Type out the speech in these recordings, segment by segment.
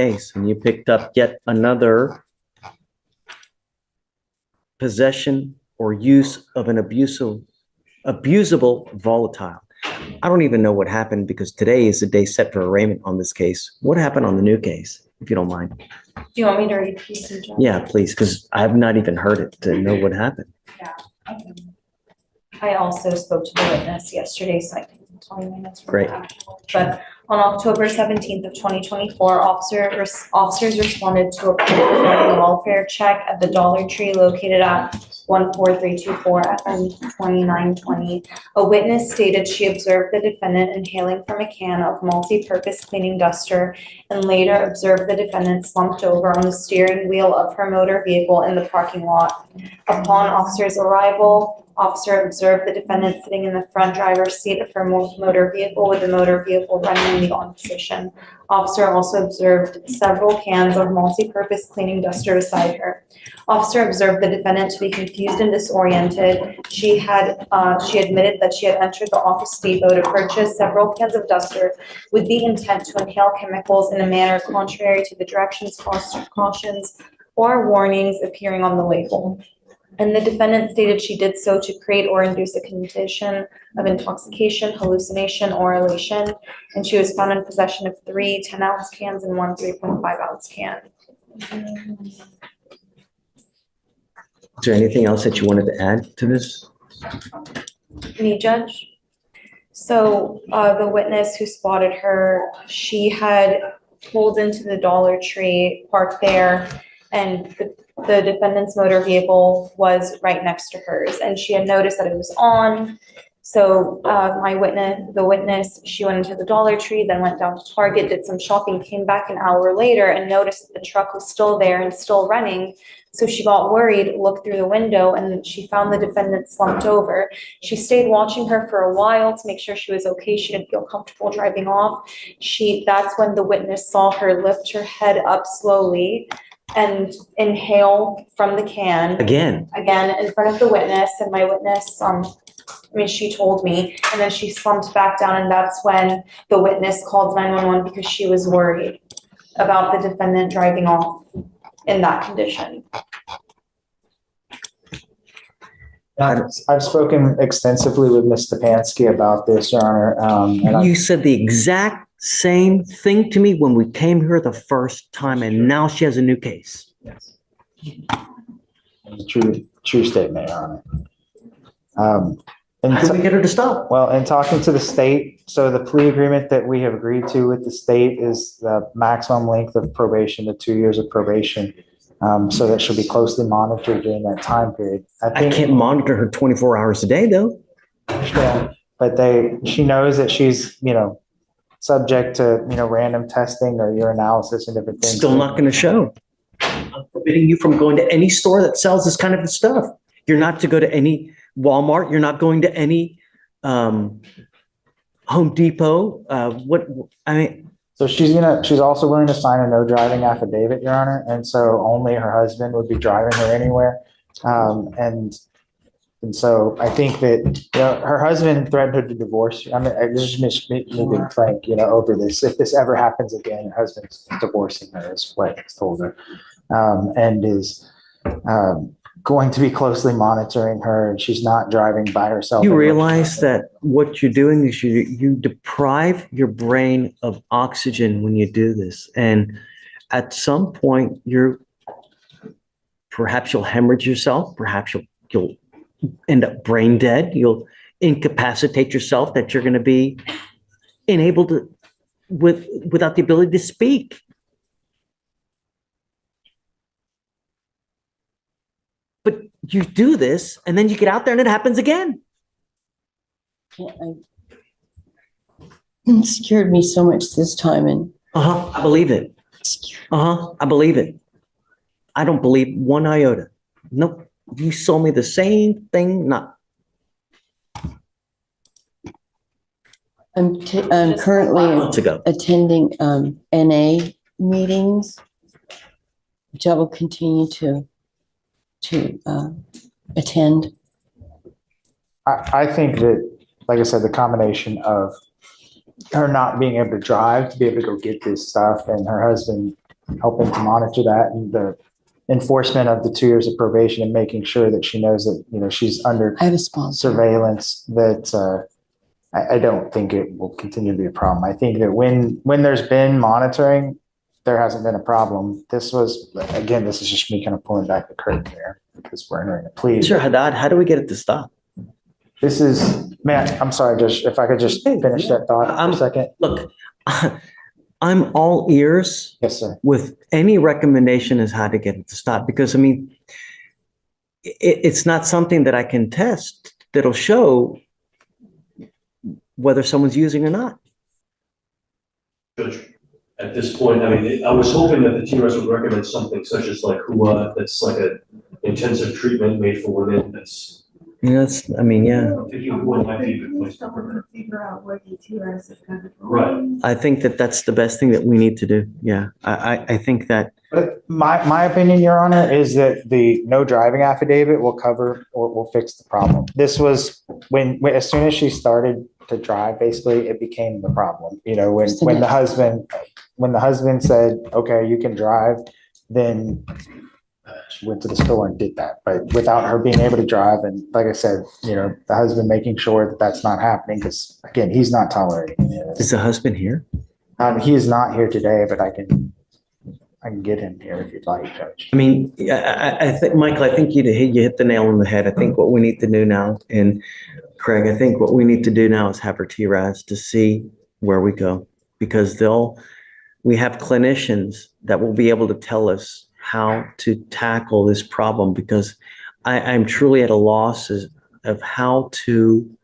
case, and you picked up yet another possession or use of an abusable volatile. I don't even know what happened because today is the day set for arraignment on this case. What happened on the new case, if you don't mind? Do you want me to repeat the job? Yeah, please, because I have not even heard it to know what happened. Yeah. Okay. I also spoke to the witness yesterday, so I can tell you minutes from Great. that. But on October 17th of 2024, officers responded to a public welfare check at the Dollar Tree located at 14324 FM 2920. A witness stated she observed the defendant inhaling from a can of multi-purpose cleaning duster and later observed the defendant slumped over on the steering wheel of her motor vehicle in the parking lot. Upon officers' arrival, officer observed the defendant sitting in the front driver's seat of her motor vehicle with the motor vehicle running in the on position. Officer also observed several cans of multi-purpose cleaning duster beside her. Officer observed the defendant to be confused and disoriented. She admitted that she had entered the office depot to purchase several cans of duster with the intent to inhale chemicals in a manner contrary to the directions, cautions, or warnings appearing on the label. And the defendant stated she did so to create or induce a condition of intoxication, hallucination, or elation. And she was found in possession of 3 10-ounce cans and 1 3.5-ounce can. Is there anything else that you wanted to add to this? Me, Judge? So the witness who spotted her, she had pulled into the Dollar Tree, parked there, and the defendant's motor vehicle was right next to hers, and she had noticed that it was on. So the witness, she went into the Dollar Tree, then went down to Target, did some shopping, came back an hour later and noticed that the truck was still there and still running. So she got worried, looked through the window, and she found the defendant slumped over. She stayed watching her for a while to make sure she was okay. She didn't feel comfortable driving off. That's when the witness saw her lift her head up slowly and inhale from the can. Again in front of the witness, and my witness, she told me, and then she slumped back down, and that's when the witness called 911 because she was worried about the defendant driving off in that condition. I've spoken extensively with Mr. Pansky about this, Your Honor. And you said the exact same thing to me when we came here the first time, and now she has a new case. Yes. True statement, Your Honor. And how do we get her to stop? Well, in talking to the state, so the plea agreement that we have agreed to with the state is the maximum length of probation to 2 years of probation. So that she'll be closely monitored during that time period. I can't monitor her 24 hours a day, though. Yeah, but she knows that she's, subject to, random testing or urinalysis and different things. Still not going to show. I'm forbidding you from going to any store that sells this kind of stuff. You're not to go to any Walmart. You're not going to any Home Depot. So she's also willing to sign a no driving affidavit, Your Honor, and so only her husband would be driving her anywhere. And so I think that her husband threatened her to divorce. I just being frank, over this. If this ever happens again, her husband's divorcing her, is what he's told her, and is going to be closely monitoring her. And she's not driving by herself. You realize that what you're doing is you deprive your brain of oxygen when you do this, and at some point perhaps you'll hemorrhage yourself. Perhaps you'll end up brain dead. You'll incapacitate yourself, that you're going to be unable to, without the ability to speak. But you do this, and then you get out there, and it happens again. It scared me so much this time, and I believe it. I believe it. I don't believe one iota. Nope. You sold me the same thing. I'm currently attending NA meetings, which I will continue to attend. I think that, like I said, the combination of her not being able to drive to be able to go get this stuff, and her husband helping to monitor that and the enforcement of the 2 years of probation and making sure that she knows that, she's under I have a sponsor. surveillance, that I don't think it will continue to be a problem. I think that when there's been monitoring, there hasn't been a problem. This is just me kind of pulling back the curtain here because we're entering a plea. Sure, Haddad, how do we get it to stop? I'm sorry, Judge, if I could just finish that thought for a second. Look, I'm all ears Yes, sir. with any recommendation as how to get it to stop, because I mean, it's not something that I can test that'll show whether someone's using or not. Judge, at this point, I mean, I was hoping that the TRS would recommend something such as like HUA, that's like a intensive treatment made for women. That's, Yeah, I mean, yeah. I'm thinking HUA might be a good place to Someone to figure out what the TRS is kind of. Right. I think that that's the best thing that we need to do. Yeah, I think that, But my opinion, Your Honor, is that the no driving affidavit will cover or will fix the problem. This was when as soon as she started to drive, basically, it became the problem. When the husband said, "Okay, you can drive," then she went to the store and did that. But without her being able to drive, and like I said, the husband making sure that that's not happening, because again, he's not tolerating any of this. is the husband here? He is not here today, but I can get him here if you'd like, Judge. I mean, I think, Michael, I think you hit the nail on the head. I think what we need to do now, and Craig, I think what we need to do now is have our TRAS to see where we go, because we have clinicians that will be able to tell us how to tackle this problem, because I'm truly at a loss of how to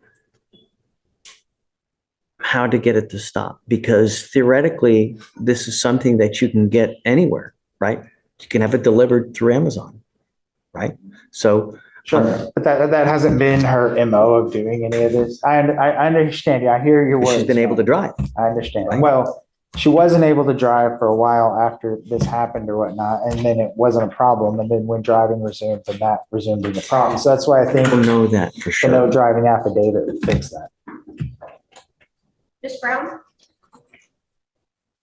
get it to stop, because theoretically this is something that you can get anywhere, right? You can have it delivered through Amazon, right? So Sure, but that hasn't been her MO of doing any of this. I understand you. I hear your words. she's been able to drive. I understand. Right. Well, she wasn't able to drive for a while after this happened or whatnot, and then it wasn't a problem. And then when driving resumed, then that resumed being a problem. So that's why I think I don't know that for the no sure. driving affidavit would fix that. Ms. Brown?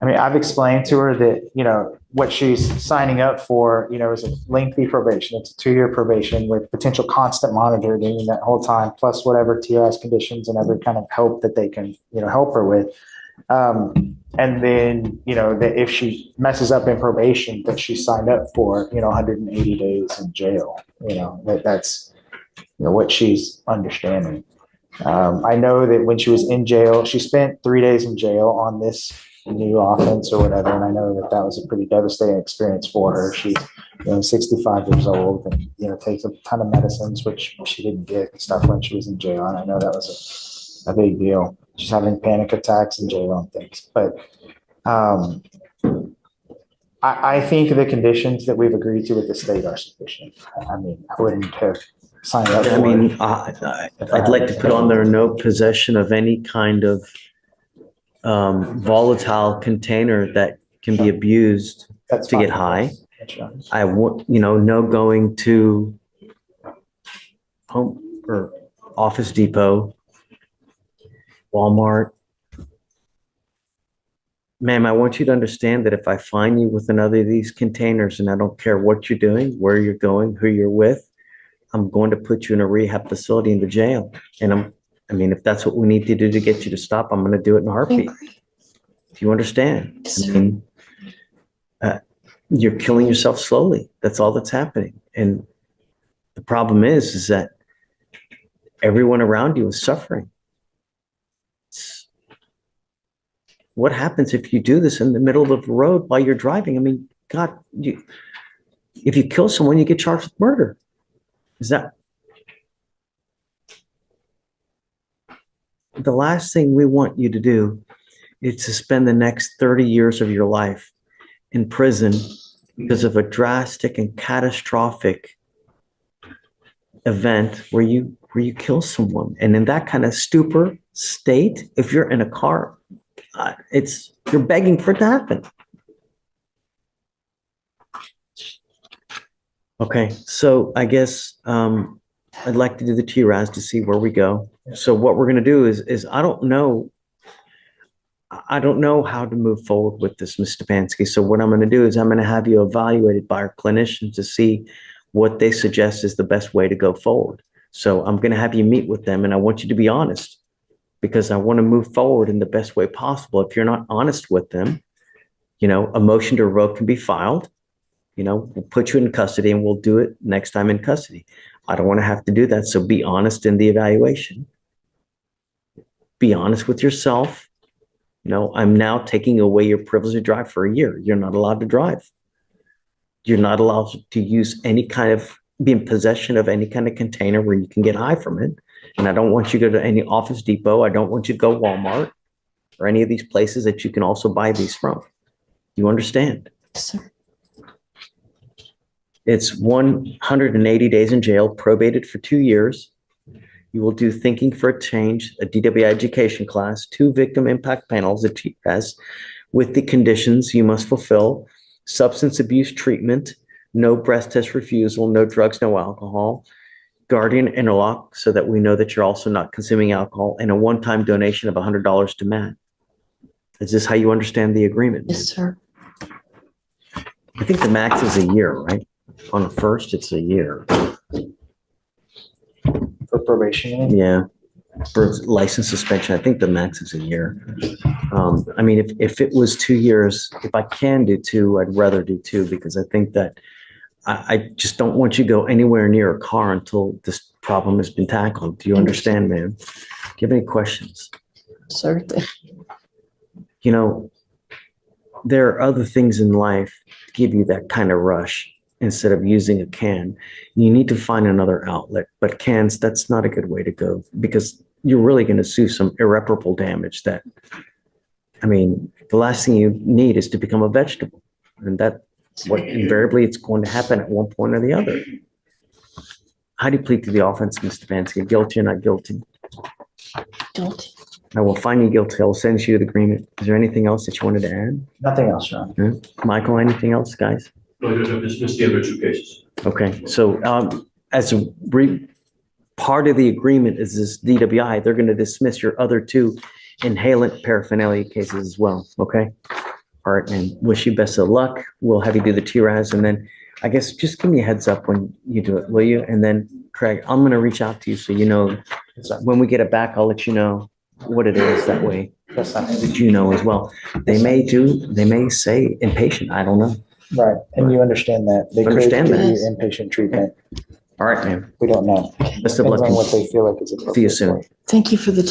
I mean, I've explained to her that, what she's signing up for, is a lengthy probation. It's a 2-year probation with potential constant monitoring that whole time, plus whatever TRS conditions and every kind of help that they can, help her with. And then, that if she messes up in probation, that she signed up for, 180 days in jail, that's what she's understanding. I know that when she was in jail, she spent 3 days in jail on this new offense or whatever. And I know that was a pretty devastating experience for her. She's 65 years old and, takes a ton of medicines, which she didn't get and stuff when she was in jail. And I know that was a big deal. She's having panic attacks in jail and things. But I think the conditions that we've agreed to with the state are sufficient. I mean, I wouldn't have signed up for I mean, it. I'd like to put on there no possession of any kind of volatile container that can be abused That's to get fine. high. That's fine. I want, no going to Home or Office Depot, Walmart. Ma'am, I want you to understand that if I find you with another of these containers, and I don't care what you're doing, where you're going, who you're with, I'm going to put you in a rehab facility in the jail. And if that's what we need to do to get you to stop, I'm going to do it in a heartbeat. Do you understand? I mean, you're killing yourself slowly. That's all that's happening. And the problem is that everyone around you is suffering. What happens if you do this in the middle of the road while you're driving? I mean, God, if you kill someone, you get charged with murder. Is that the last thing we want you to do is to spend the next 30 years of your life in prison because of a drastic and catastrophic event where you kill someone. And in that kind of stupor state, if you're in a car, you're begging for it to happen. Okay, so I guess I'd like to do the TRAS to see where we go. So what we're going to do is I don't know. I don't know how to move forward with this, Mr. Pansky. So what I'm going to do is I'm going to have you evaluated by our clinicians to see what they suggest is the best way to go forward. So I'm going to have you meet with them, and I want you to be honest because I want to move forward in the best way possible. If you're not honest with them, a motion to revoke can be filed. We'll put you in custody and we'll do it next time in custody. I don't want to have to do that. So be honest in the evaluation. Be honest with yourself. I'm now taking away your privilege to drive for a year. You're not allowed to drive. You're not allowed to use be in possession of any kind of container where you can get high from it. And I don't want you to go to any Office Depot. I don't want you to go Walmart or any of these places that you can also buy these from. You understand? Sir. It's 180 days in jail, probated for 2 years. You will do thinking for a change, a DWI education class, 2 victim impact panels, a TPAS, with the conditions you must fulfill: substance abuse treatment, no breath test refusal, no drugs, no alcohol, guardian interlock so that we know that you're also not consuming alcohol, and a one-time donation of $100 to Matt. Is this how you understand the agreement? Yes, sir. I think the max is a year, right? On the first, it's a year. For probation, you mean? Yeah. For license suspension, I think the max is a year. If it was 2 years, if I can do 2, I'd rather do 2 because I think that I just don't want you to go anywhere near a car until this problem has been tackled. Do you understand, man? Do you have any questions? Sir, There are other things in life that give you that kind of rush instead of using a can. You need to find another outlet, but cans, that's not a good way to go because you're really going to sue some irreparable damage the last thing you need is to become a vegetable. And that's what invariably it's going to happen at one point or the other. How do you plead to the offense, Mr. Pansky? Guilty or not guilty? guilty. I will find you guilty. I'll send you the agreement. Is there anything else that you wanted to add? Nothing else, John. Michael, anything else, guys? No, you have dismissed the other 2 cases. Okay, so as a part of the agreement is this DWI, they're going to dismiss your other 2 inhalant paraphernalia cases as well, okay? All right, and wish you best of luck. We'll have you do the TRAS, and then I guess just give me a heads up when you do it, will you? And then, Craig, I'm going to reach out to you so when we get it back, I'll let you know what it is that way. That's not, That you know as well. They may say inpatient, I don't know. right, and you understand that. They could Understand give that. you inpatient treatment. All right, man. We don't know. Best of Depends luck. on what they feel like is appropriate. See you soon. for. Thank you for the